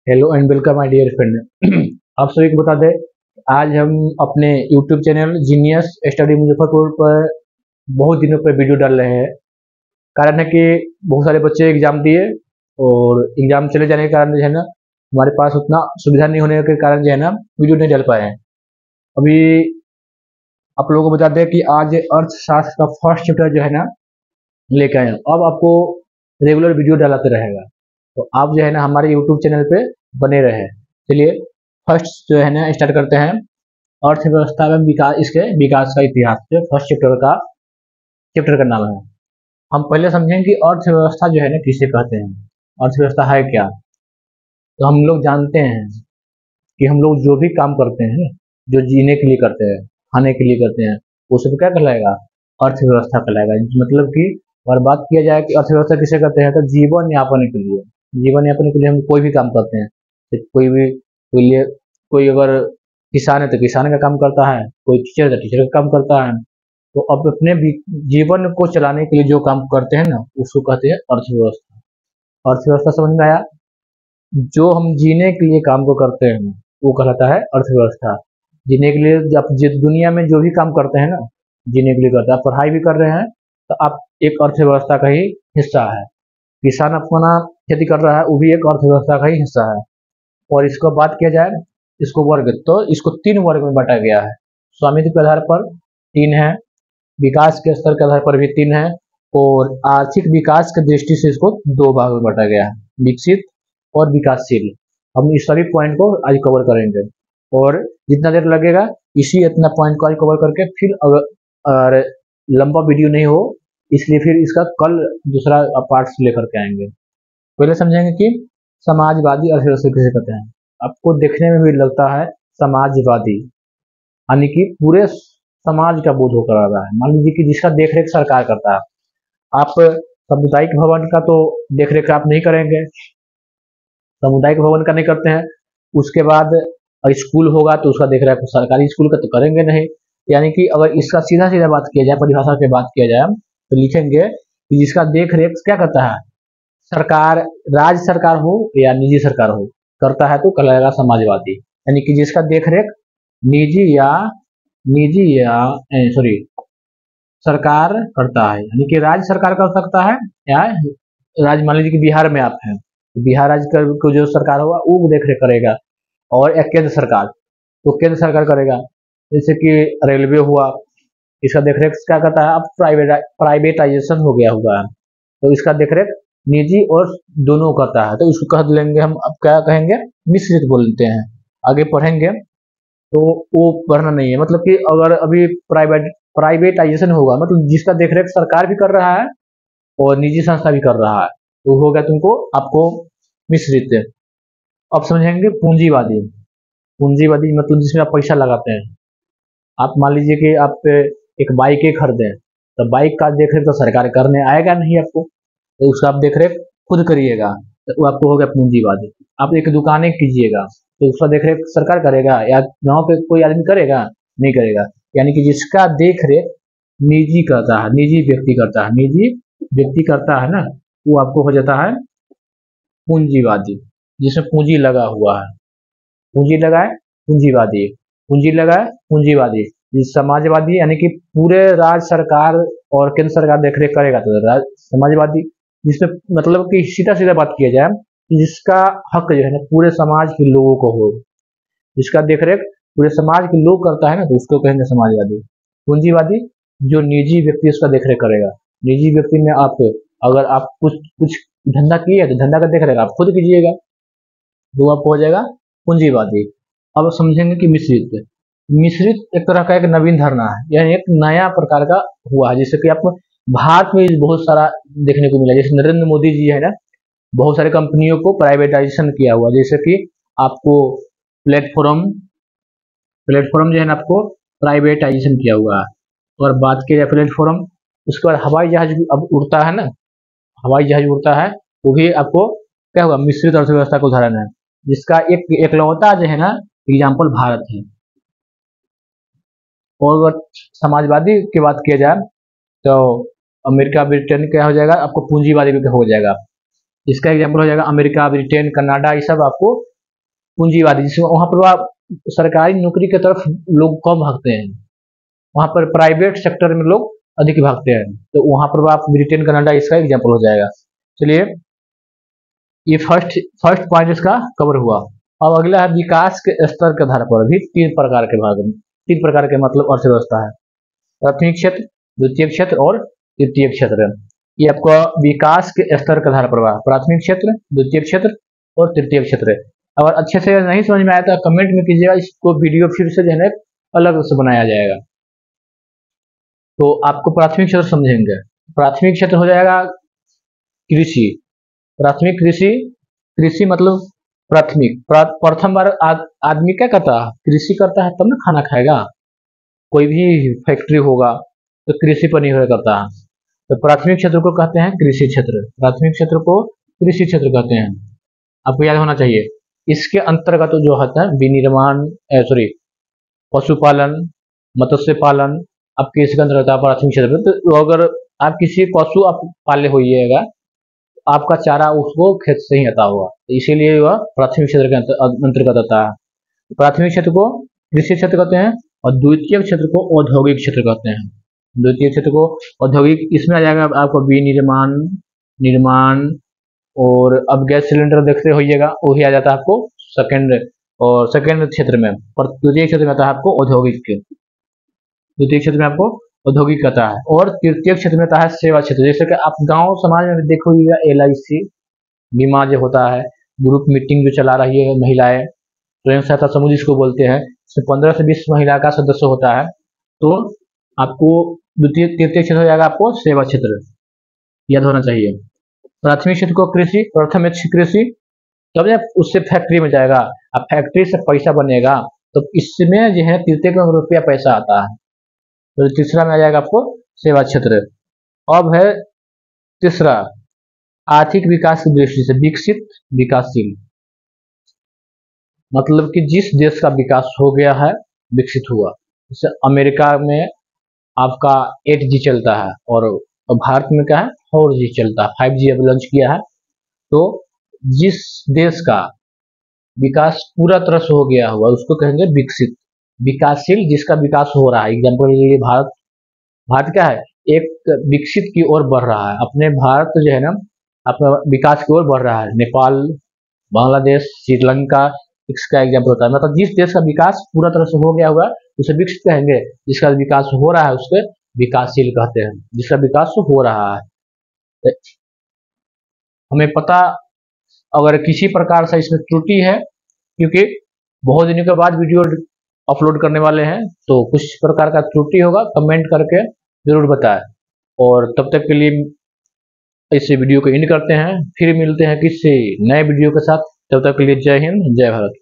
Hello and welcome my dear friend. आप सभी को बता दें, आज हम अपने YouTube channel Genius Study Muzaffarpur पर बहुत दिनों पर वीडियो डाल रहे हैं। कारण है कि बहुत सारे बच्चे एग्जाम दिए और एग्जाम चले जाने के कारण जो है ना, हमारे पास उतना सुविधा नहीं होने के कारण जो है ना, वीडियो नहीं डाल पाए हैं। अभी आप लोगों को बता दें कि आज अर्थशास्त्र का फर्स्ट चैप्टर जो है ना लेकर आए हैं। अब आपको रेगुलर वीडियो डालते रहेगा, तो आप जो है ना हमारे यूट्यूब चैनल पे बने रहे। चलिए फर्स्ट जो है ना स्टार्ट करते हैं, अर्थव्यवस्था में विकास, इसके विकास का इतिहास जो फर्स्ट चैप्टर का नाम है। हम पहले समझें कि अर्थव्यवस्था जो है ना किसे कहते हैं, अर्थव्यवस्था है क्या। तो हम लोग जानते हैं कि हम लोग जो भी काम करते हैं, जो जीने के लिए करते हैं, खाने के लिए करते हैं, वो सब क्या कहलाएगा, अर्थव्यवस्था कहलाएगा। मतलब कि अगर बात किया जाए कि अर्थव्यवस्था किसे कहते हैं, तो जीवन यापन के लिए, जीवन यापन के लिए हम कोई भी काम करते हैं। तो कोई अगर किसान है तो किसान का काम करता है, कोई टीचर है तो टीचर का काम करता है। तो अब अपने भी जीवन को चलाने के लिए जो काम करते हैं ना, उसको कहते हैं अर्थव्यवस्था। अर्थव्यवस्था समझ में आया। जो हम जीने के लिए काम को करते हैं वो कहलाता है अर्थव्यवस्था। जीने के लिए आप दुनिया में जो भी काम करते हैं ना, जीने के लिए करते हैं। आप पढ़ाई भी कर रहे हैं तो आप एक अर्थव्यवस्था का ही हिस्सा है। किसान अपना खेती कर रहा है, वो भी एक अर्थव्यवस्था का ही हिस्सा है। और इसको बात किया जाए, इसको वर्ग, तो इसको तीन वर्ग में बांटा गया है। स्वामित्व के आधार पर तीन है, विकास के स्तर के आधार पर भी तीन है, और आर्थिक विकास की दृष्टि से इसको दो भाग में बांटा गया है, विकसित और विकासशील। हम इस सभी पॉइंट को आज कवर करेंगे, और जितना देर लगेगा इसी इतना पॉइंट को आज कवर करके फिर अगर लंबा वीडियो नहीं हो, इसलिए फिर इसका कल दूसरा पार्ट लेकर के आएंगे। पहले समझेंगे कि समाजवादी अर्थव्यवस्था किसे कहते हैं। आपको देखने में भी लगता है समाजवादी, यानी कि पूरे समाज का बोध होकर आ रहा है। मान लीजिए कि जिसका देखरेख सरकार करता है। आप सामुदायिक भवन का तो देखरेख आप नहीं करेंगे, सामुदायिक भवन का नहीं करते हैं। उसके बाद स्कूल होगा तो उसका देखरेख सरकारी स्कूल का तो करेंगे नहीं। यानी कि अगर इसका सीधा सीधा बात किया जाए, परिभाषा पे बात किया जाए, तो लिखेंगे कि जिसका देखरेख क्या करता है, सरकार, राज्य सरकार हो या निजी सरकार हो, करता है तो कहलाएगा समाजवादी। यानी कि जिसका देखरेख निजी या सॉरी सरकार करता है, यानी कि राज्य सरकार कर सकता है, या राज्य, मान लीजिए कि बिहार में आप हैं, तो बिहार राज्य को जो सरकार होगा वो देखरेख करेगा। और एक केंद्र सरकार, तो केंद्र सरकार करेगा। जैसे कि रेलवे हुआ, इसका देखरेख क्या करता है, अब प्राइवेटाइजेशन हो गया हुआ है, तो इसका देखरेख निजी और दोनों करता है, तो इसको कह लेंगे हम, अब क्या कहेंगे, मिश्रित बोलते हैं। आगे पढ़ेंगे तो वो पढ़ना नहीं है, मतलब कि अगर अभी प्राइवेटाइजेशन होगा, मतलब जिसका देखरेख सरकार भी कर रहा है और निजी संस्था भी कर रहा है, तो हो गया तुमको, आपको मिश्रित। अब समझेंगे पूंजीवादी। पूंजीवादी मतलब जिसमें आप पैसा लगाते हैं। आप मान लीजिए कि आप एक बाइक खरीदें, तो बाइक का देखरेख तो सरकार करने आएगा नहीं आपको, तो उसका आप देखरेख खुद करिएगा, तो वो आपको हो गया पूंजीवादी। आप एक दुकानें कीजिएगा तो उसका देखरेख सरकार करेगा या गांव पे कोई आदमी करेगा, नहीं करेगा। यानी कि जिसका देखरेख निजी करता है, निजी व्यक्ति करता है, निजी व्यक्ति करता है ना, वो आपको हो जाता है पूंजीवादी, जिसमें पूंजी लगा हुआ है। पूंजी लगाए पूंजीवादी, पूंजी लगाए पूंजीवादी। समाजवादी यानी कि पूरे राज्य सरकार और केंद्र सरकार देखरेख करेगा तो समाजवादी, जिसमें मतलब कि सीधा सीधा बात किया जाए, जिसका हक जो है ना पूरे समाज के लोगों को हो, जिसका देखरेख पूरे समाज के लोग करता है ना, तो उसको कहेंगे समाजवादी। पूंजीवादी जो निजी व्यक्ति उसका देखरेख करेगा। निजी व्यक्ति में आप, अगर आप कुछ कुछ धंधा किए तो धंधा का देखरेख आप खुद कीजिएगा, तो आपको हो जाएगा पूंजीवादी। अब समझेंगे कि मिश्रित। मिश्रित एक तरह का एक नवीन धारणा है, यानी एक नया प्रकार का हुआ है, जैसे कि आपको भारत में बहुत सारा देखने को मिला। जैसे नरेंद्र मोदी जी है ना, बहुत सारी कंपनियों को प्राइवेटाइजेशन किया हुआ, जैसे कि आपको प्लेटफॉर्म प्लेटफॉर्म जो है ना आपको प्राइवेटाइजेशन किया हुआ है। और बात की जाए प्लेटफॉर्म, उसके बाद हवाई जहाज भी अब उड़ता है ना, हवाई जहाज उड़ता है, वो भी आपको क्या हुआ, मिश्रित अर्थव्यवस्था का उदाहरण है, जिसका एक एकलौता जो है ना एग्जाम्पल भारत है। और अगर समाजवादी की बात किया जाए तो अमेरिका ब्रिटेन क्या हो जाएगा, आपको पूंजीवादी भी हो जाएगा। इसका एग्जाम्पल हो जाएगा अमेरिका, ब्रिटेन, कनाडा, ये सब आपको पूंजीवादी, जिसमें वहाँ पर वह सरकारी नौकरी की तरफ लोग कम भागते हैं, वहाँ पर प्राइवेट सेक्टर में लोग अधिक भागते हैं। तो वहाँ पर आप ब्रिटेन कनाडा इसका एग्जाम्पल हो जाएगा। चलिए, ये फर्स्ट पॉइंट इसका कवर हुआ। अब अगला है विकास के स्तर के आधार पर भी तीन प्रकार के भाग, तीन प्रकार के मतलब अर्थव्यवस्था है, प्राथमिक क्षेत्र, द्वितीय क्षेत्र और तृतीय क्षेत्र। ये आपका विकास के स्तर के आधार पर हुआ, प्राथमिक क्षेत्र, द्वितीय क्षेत्र और तृतीय क्षेत्र। अगर अच्छे से नहीं समझ में आया तो कमेंट में कीजिएगा, इसको वीडियो फिर से जो है अलग से बनाया जाएगा। तो आपको प्राथमिक क्षेत्र समझेंगे। प्राथमिक क्षेत्र हो जाएगा कृषि, प्राथमिक कृषि, कृषि मतलब प्राथमिक, प्रथम बार आदमी क्या करता है, कृषि करता है तब ना खाना खाएगा। कोई भी फैक्ट्री होगा तो कृषि पर निर्भर करता है। तो प्राथमिक क्षेत्र को कहते हैं कृषि क्षेत्र, प्राथमिक क्षेत्र को कृषि क्षेत्र कहते हैं, आपको याद होना चाहिए। इसके अंतर्गत जो होता है विनिर्माण, पशुपालन, मत्स्य पालन, आपके इसके अंतर्गत प्राथमिक क्षेत्र। तो अगर आप किसी पशु आप पाले होइएगा, आपका चारा उसको खेत से ही आता होगा, तो इसीलिए वह प्राथमिक क्षेत्र के अंतर्गत आता है। प्राथमिक क्षेत्र को कृषि क्षेत्र कहते हैं और द्वितीय क्षेत्र को औद्योगिक क्षेत्र कहते हैं। द्वितीय क्षेत्र को औद्योगिक, इसमें आ जाएगा आपको विनिर्माण, निर्माण, और अब गैस सिलेंडर देखते होइएगा, वही आ जाता है आपको सेकंड क्षेत्र में। पर द्वितीय क्षेत्र में आता है आपको औद्योगिक के, द्वितीय क्षेत्र में आपको औद्योगिक कहता है। और तृतीय क्षेत्र में आता है सेवा क्षेत्र, जैसे कि आप गांव समाज में देखोगे LIC बीमा जो होता है, ग्रुप मीटिंग जो चला रही है महिलाएं, स्वयं सहायता समूह जिसको बोलते हैं, इसमें 15 से 20 महिला का सदस्य होता है। तो आपको तृतीय क्षेत्र हो जाएगा आपको सेवा क्षेत्र, याद होना चाहिए। प्राथमिक क्षेत्र को कृषि, प्रथम कृषि, तब जब उससे फैक्ट्री में जाएगा, अब फैक्ट्री से पैसा बनेगा तो इसमें जो है तृतीय का रुपया पैसा आता है। तो तीसरा में आ जाएगा आपको सेवा क्षेत्र। अब है तीसरा, आर्थिक विकास की दृष्टि से विकसित, विकासशील, मतलब कि जिस देश का विकास हो गया है, विकसित हुआ। जैसे अमेरिका में आपका 8G चलता है और भारत में क्या है 4G चलता है, 5G अब लॉन्च किया है। तो जिस देश का विकास पूरा तरह से हो गया हुआ उसको कहेंगे विकसित। विकासशील जिसका विकास हो रहा है, एग्जाम्पल के लिए भारत क्या है, एक विकसित की ओर बढ़ रहा है। अपने भारत जो है ना अपना विकास की ओर बढ़ रहा है। नेपाल, बांग्लादेश, श्रीलंका इसका एग्जाम्पल होता है। मतलब जिस देश का विकास पूरा तरह से हो गया हुआ उसे विकसित कहेंगे, जिसका विकास हो रहा है उसके विकासशील कहते हैं, जिसका विकास हो रहा है। हमें पता अगर किसी प्रकार से इसमें त्रुटि है, क्योंकि बहुत दिनों के बाद वीडियो अपलोड करने वाले हैं, तो कुछ प्रकार का त्रुटि होगा कमेंट करके जरूर बताएं। और तब तक के लिए इस वीडियो को एंड करते हैं, फिर मिलते हैं किसी नए वीडियो के साथ। तब तक के लिए जय हिंद, जय भारत।